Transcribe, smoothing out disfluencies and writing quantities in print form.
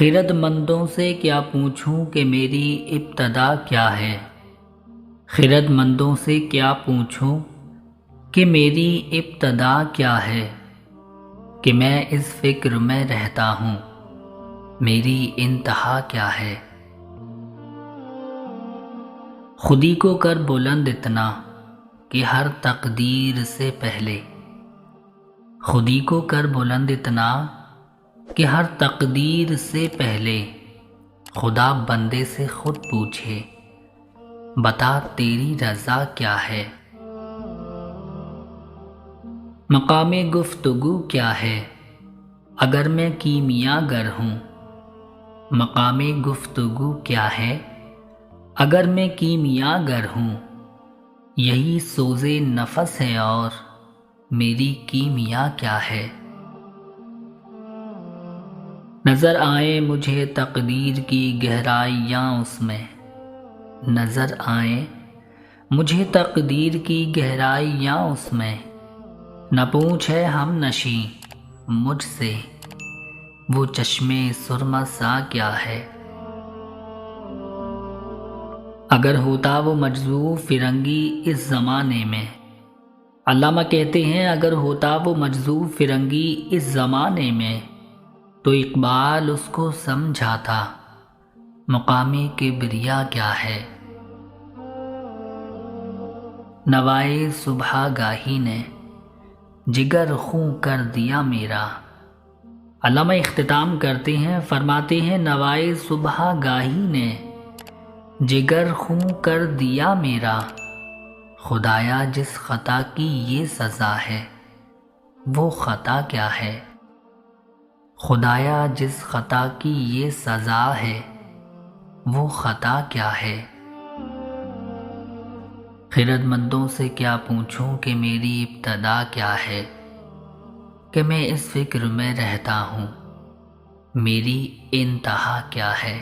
خرد مندوں سے کیا پوچھوں کہ میری ابتدا کیا ہے؟ خرد مندوں سے کیا پوچھوں کہ میری ابتدا کیا ہے؟ کہ میں اس فکر میں رہتا ہوں میری انتہا کیا ہے؟ خودی کو کر بلند اتنا کہ ہر تقدیر سے پہلے، خودی کو کر بلند اتنا کہ ہر تقدیر سے پہلے خدا بندے سے خود پوچھے بتا تیری رضا کیا ہے؟ مقام گفتگو کیا ہے اگر میں کیمیا گر ہوں؟ مقام گفتگو کیا ہے اگر میں کیمیا گر ہوں؟ یہی سوز نفس ہے اور میری کیمیا کیا ہے؟ نظر آئیں مجھے تقدیر کی گہرائیاں اس میں، نظر آئیں مجھے تقدیر کی گہرائیاں اس میں، نہ پوچھے ہم نشیں مجھ سے وہ چشمے سرما سا کیا ہے؟ اگر ہوتا وہ مجذوب فرنگی اس زمانے میں، علامہ کہتے ہیں اگر ہوتا وہ مجذوب فرنگی اس زمانے میں تو اقبال اس کو سمجھاتا مقام کبریا کیا ہے؟ نوائے صبح گاہی نے جگر خوں کر دیا میرا، علامہ اختتام کرتے ہیں فرماتے ہیں نوائے صبح گاہی نے جگر خوں کر دیا میرا، خدایا جس خطا کی یہ سزا ہے وہ خطا کیا ہے؟ خدایا جس خطا کی یہ سزا ہے وہ خطا کیا ہے؟ خرد مندوں سے کیا پوچھوں کہ میری ابتدا کیا ہے؟ کہ میں اس فکر میں رہتا ہوں میری انتہا کیا ہے؟